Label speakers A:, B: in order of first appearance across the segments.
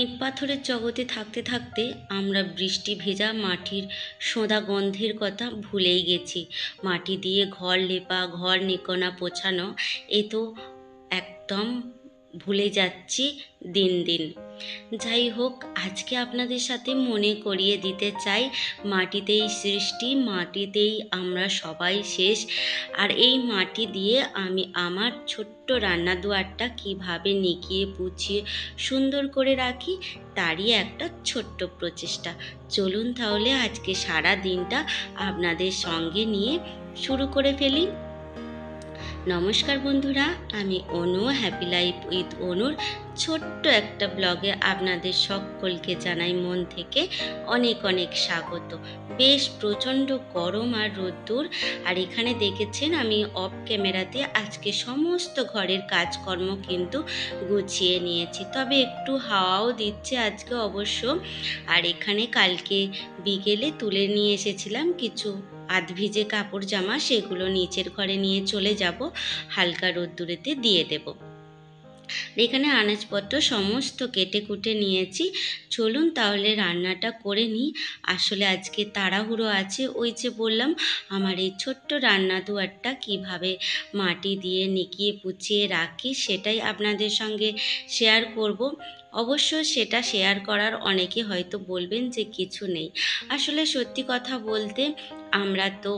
A: ইট পাথরের জগতে থাকতে থাকতে আমরা বৃষ্টি ভেজা মাটির সোঁদা গন্ধের কথা ভুলেই গেছি। মাটি দিয়ে ঘর লেপা, ঘর নিকোনা পোছানো এ তো একদম ভুলে যাচ্ছি দিন দিন। যাই হোক, আজকে আপনাদের সাথে মনে করিয়ে দিতে চাই, মাটিতেই সৃষ্টি, মাটিতেই আমরা সবাই শেষ। আর এই মাটি দিয়ে আমি আমার ছোট্ট রান্নাদুয়ারটা কীভাবে নিকিয়ে পুছিয়ে সুন্দর করে রাখি তারই একটা ছোট্ট প্রচেষ্টা। চলুন তাহলে আজকে সারা দিনটা আপনাদের সঙ্গে নিয়ে শুরু করে ফেলি। নমস্কার বন্ধুরা, আমি অনু, হ্যাপি লাইফ উইথ অনুর ছোট্ট একটা ব্লগে আপনাদের সকলকে জানাই মন থেকে অনেক অনেক স্বাগত। বেশ প্রচণ্ড গরম আর রোদ্দুর, আর এখানে দেখেছেন আমি অফ ক্যামেরাতে আজকে সমস্ত ঘরের কাজকর্ম কিন্তু গুছিয়ে নিয়েছি, তবে একটু হাওয়াও দিচ্ছে আজকে অবশ্য। আর এখানে কালকে বিকেলে তুলে নিয়ে এসেছিলাম কিছু আধভিজে কাপড় জামা, সেগুলো নিচের ঘরে নিয়ে চলে যাব, হালকা রোদ্দুরেতে দিয়ে দেব। এখানে আনাজপত্র সমস্ত কেটে কুটে নিয়েছি। চলুন তাহলে রান্নাটা করে নিই। আসলে আজকে তাড়াহুড়ো আছে, ওই যে বললাম আমার এই ছোট্ট রান্নাদুয়ারটা কিভাবে মাটি দিয়ে নিকিয়ে পুছিয়ে রাখি সেটাই আপনাদের সঙ্গে শেয়ার করব। অবশ্য সেটা শেয়ার করার অনেকে হয়তো বলবেন যে কিছু নেই। আসলে সত্যি কথা বলতে আমরা তো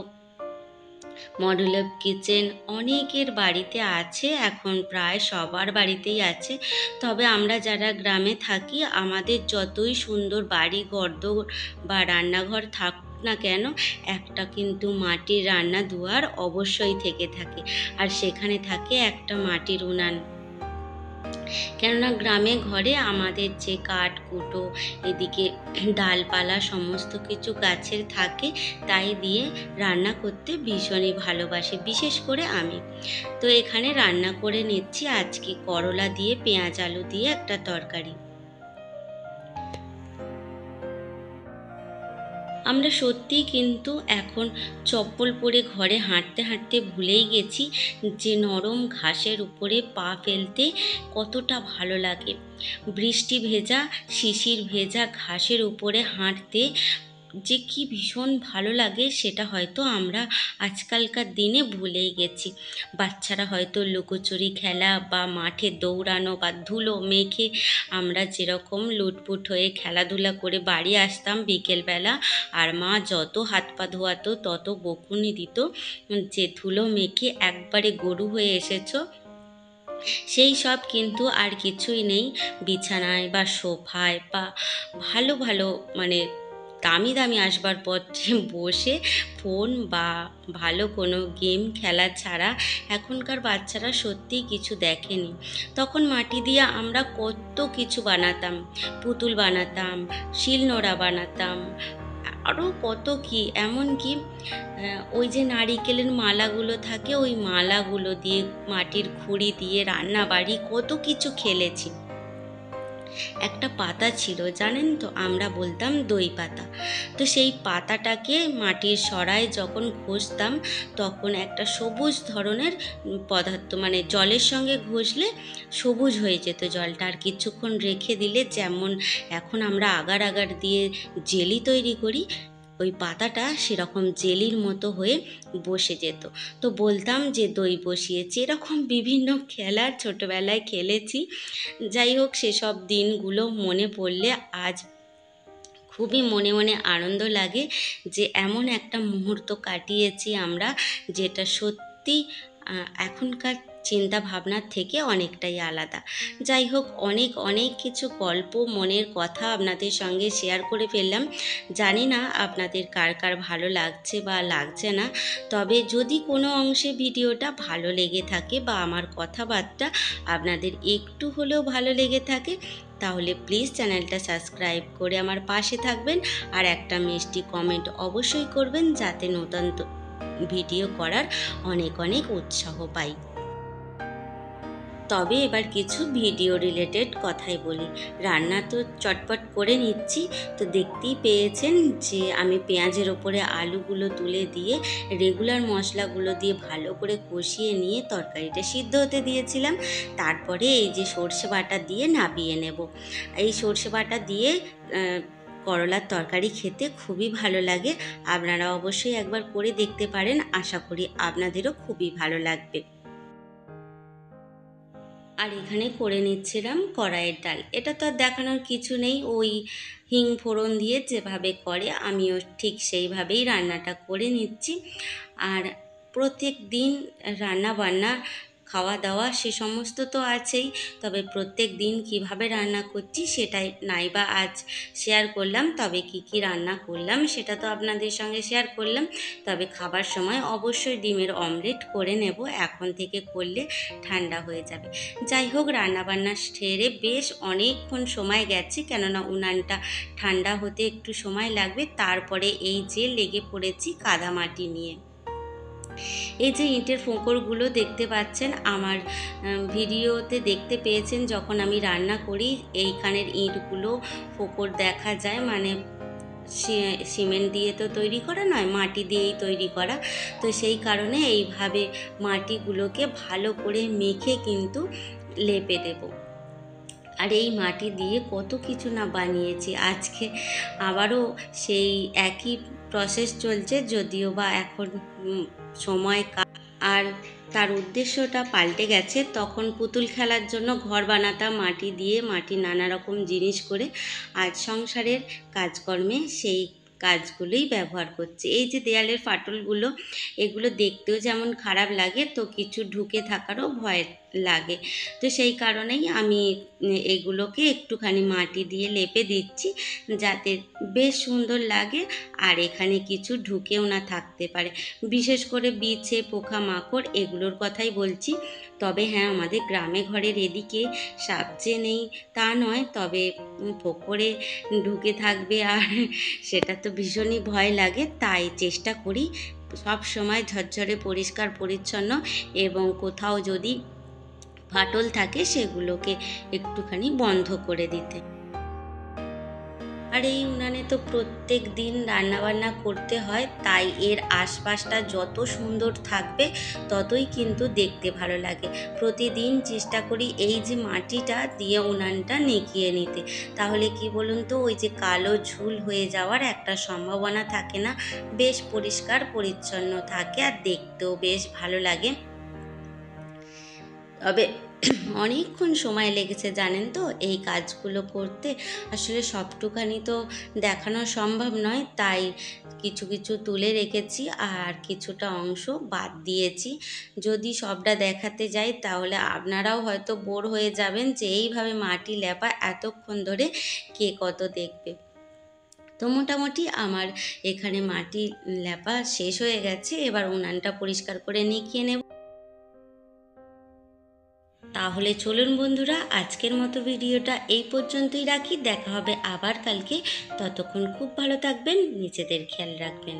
A: মডুলার কিচেন অনেকের বাড়িতে আছে, এখন প্রায় সবার বাড়িতেই আছে। তবে আমরা যারা গ্রামে থাকি, আমাদের যতই সুন্দর বাড়ি ঘরদোর বা রান্নাঘর থাক না কেন, একটা কিন্তু মাটির রান্নাদুয়ার অবশ্যই থেকে থাকে, আর সেখানে থাকে একটা মাটির উনান। কেননা গ্রামে ঘরে আমাদের যে কাঠ কুটো, এদিকে ডালপালা সমস্ত কিছু গাছের থাকে, তাই দিয়ে রান্না করতে ভীষণই ভালোবাসি, বিশেষ করে আমি। তো এখানে রান্না করে নিচ্ছি আজকে করলা দিয়ে পেঁয়াজ আলু দিয়ে একটা তরকারি। আমরা সত্যিই কিন্তু এখন চপ্পল পরে ঘরে হাঁটতে হাঁটতে ভুলেই গেছি যে নরম ঘাসের উপরে পা ফেলতে কতটা ভালো লাগে। বৃষ্টি ভেজা, শিশির ভেজা ঘাসের উপরে হাঁটতে যে কি ভীষণ ভালো লাগে সেটা হয়তো আমরা আজকালকার দিনে ভুলেই গেছি। বাচ্চারা হয়তো লুকোচুরি খেলা বা মাঠে দৌড়ানো বা ধুলো মেখে আমরা যেরকম লুটপুট হয়ে খেলাধুলা করে বাড়ি আসতাম বিকেলবেলা, আর মা যত হাত পা ধোয়াতো তত বকুনি দিত যে ধুলো মেখে একবারে গরু হয়ে এসেছো। সেই সব কিন্তু আর কিছুই নেই। বিছানায় বা সোফায় বা ভালো ভালো মানে দামি দামি আসবাবপত্রে বসে ফোন বা ভালো কোনো গেম খেলা ছাড়া এখনকার বাচ্চারা সত্যিই কিছু দেখেনি। তখন মাটি দিয়ে আমরা কত কিছু বানাতাম, পুতুল বানাতাম, শিলনোড়া বানাতাম, আরও কত কি, এমনকি ওই যে নারিকেলের মালাগুলো থাকে, ওই মালাগুলো দিয়ে মাটির খুঁড়ি দিয়ে রান্না বাড়ি কত কিছু খেলেছি। একটা পাতা ছিল জানেন তো, আমরা বলতাম দই পাতা। তো সেই পাতাটাকে মাটির সরায় যখন ঘষতাম তখন একটা সবুজ ধরনের পদার্থ, মানে জলের সঙ্গে ঘষলে সবুজ হয়ে যেত জলটা, আর কিছুক্ষণ রেখে দিলে যেমন এখন আমরা আগার আগার দিয়ে জেলি তৈরি করি, ওই পাতাটা সেরকম জেলির মতো হয়ে বসে যেত। তো বলতাম যে দই বসিয়েছি, এরকম বিভিন্ন খেলা ছোটোবেলায় খেলেছি। যাই হোক, সেসব দিনগুলো মনে পড়লে আজ খুবই মনে মনে আনন্দ লাগে যে এমন একটা মুহূর্ত কাটিয়েছি আমরা, যেটা সত্যি এখনকার চিন্তা ভাবনার থেকে অনেকটাই আলাদা। যাই হোক, অনেক অনেক কিছু গল্প, মনের কথা আপনাদের সঙ্গে শেয়ার করে ফেললাম। জানি না আপনাদের কার কার ভালো লাগছে বা লাগছে না, তবে যদি কোনো অংশে ভিডিওটা ভালো লেগে থাকে বা আমার কথাবার্তা আপনাদের একটু হলেও ভালো লেগে থাকে, তাহলে প্লিজ চ্যানেলটা সাবস্ক্রাইব করে আমার পাশে থাকবেন, আর একটা মিষ্টি কমেন্ট অবশ্যই করবেন যাতে নতুন ভিডিও করার অনেক অনেক উৎসাহ পাই। তবে এবার কিছু ভিডিও রিলেটেড কথাই বলি। রান্না তো চটপট করে নিচ্ছি, তো দেখতেই পেয়েছেন যে আমি পেঁয়াজের ওপরে আলুগুলো তুলে দিয়ে রেগুলার মশলাগুলো দিয়ে ভালো করে কষিয়ে নিয়ে তরকারিটা সিদ্ধ হতে দিয়েছিলাম। তারপরে এই যে সর্ষে বাটা দিয়ে নাবিয়ে নেব। এই সর্ষে বাটা দিয়ে করলার তরকারি খেতে খুবই ভালো লাগে। আপনারা অবশ্যই একবার করে দেখতে পারেন, আশা করি আপনাদেরও খুবই ভালো লাগবে। আর এখানে করে নিচ্ছিলাম কড়াইয়ের ডাল। এটা তো আর দেখানোর কিছু নেই, ওই হিং ফোড়ন দিয়ে যেভাবে করে আমিও ঠিক সেইভাবেই রান্নাটা করে নিচ্ছি। আর প্রত্যেক দিন রান্না বান্না খাওয়া দাওয়া সে সমস্ত তো আছেই, তবে প্রত্যেক দিন কীভাবে রান্না করছি সেটাই নাইবা আজ শেয়ার করলাম। তবে কি রান্না করলাম সেটা তো আপনাদের সঙ্গে শেয়ার করলাম। তবে খাবার সময় অবশ্যই ডিমের অমলেট করে নেব, এখন থেকে করলে ঠান্ডা হয়ে যাবে। যাই হোক, রান্নাবান্না সেরে বেশ অনেকক্ষণ সময় গেছে, কেননা উনানটা ঠান্ডা হতে একটু সময় লাগবে। তারপরে এই যে লেগে পড়েছি কাদামাটি নিয়ে। এই যে ইঁটের ফোঁকরগুলো দেখতে পাচ্ছেন, আমার ভিডিওতে দেখতে পেয়েছেন যখন আমি রান্না করি এইখানের ইঁটগুলো ফোঁকর দেখা যায়, মানে সিমেন্ট দিয়ে তো তৈরি করা নয়, মাটি দিয়েই তৈরি করা। তো সেই কারণে এইভাবে মাটিগুলোকে ভালো করে মেখে কিন্তু লেপে দেব। আর এই মাটি দিয়ে কত কিছু না বানিয়েছি, আজকে আবারও সেই একই প্রসেস চলছে, যদিও বা এখন সময় আর তার উদ্দেশ্যটা পাল্টে গেছে। তখন পুতুল খেলার জন্য ঘর বানাতাম মাটি দিয়ে, মাটির নানা রকম জিনিস করে। আজ সংসারের কাজকর্মে সেই কাজগুলোই ব্যবহার করছি। এই যে দেয়ালের ফাটলগুলো, এগুলো দেখতেও যেমন খারাপ লাগে, তো কিছু ঢুকে থাকারও ভয় লাগে। তো সেই কারণেই আমি এগুলোকে একটুখানি মাটি দিয়ে লেপে দিচ্ছি, যাতে বেশ সুন্দর লাগে আর এখানে কিছু ঢুকেও না থাকতে পারে। বিশেষ করে বিছে, পোকা মাকড় এগুলোর কথাই বলছি। তবে হ্যাঁ, আমাদের গ্রামে ঘরের এদিকে সাপ যে নেই তা নয়, তবে পুকুরে ঢুকে থাকবে আর সেটা তো ভীষণই ভয় লাগে। তাই চেষ্টা করি সব সময় ঝরঝরে পরিষ্কার পরিচ্ছন্ন, এবং কোথাও যদি ফাটল থাকে সেগুলোকে একটুখানি বন্ধ করে দিতে। আর এই উনানে তো প্রত্যেক দিন রান্নাবান্না করতে হয়, তাই এর আশপাশটা যত সুন্দর থাকবে ততই কিন্তু দেখতে ভালো লাগে। প্রতিদিন চেষ্টা করি এই যে মাটিটা দিয়ে উনানটা নেকিয়ে নিতে, তাহলে কি বলুন তো, ওই যে কালো ঝুল হয়ে যাওয়ার একটা সম্ভাবনা থাকে না, বেশ পরিষ্কার পরিচ্ছন্ন থাকে আর দেখতেও বেশ ভালো লাগে। তবে অনেকক্ষণ সময় লেগেছে জানেন তো এই কাজগুলো করতে। আসলে সবটুখানি তো দেখানো সম্ভব নয়, তাই কিছু কিছু তুলে রেখেছি আর কিছুটা অংশ বাদ দিয়েছি। যদি সবটা দেখাতে যাই তাহলে আপনারাও হয়তো বোর হয়ে যাবেন যে এইভাবে মাটি লেপা এতক্ষণ ধরে কে কত দেখবে। তো মোটামুটি আমার এখানে মাটি লেপা শেষ হয়ে গেছে, এবার উনানটা পরিষ্কার করে নিয়ে নেব। তাহলে চলুন বন্ধুরা, আজকের মতো ভিডিওটা এই পর্যন্তই রাখি। দেখা হবে আবার কালকে। ততক্ষণ খুব ভালো থাকবেন, নিজেদের খেয়াল রাখবেন।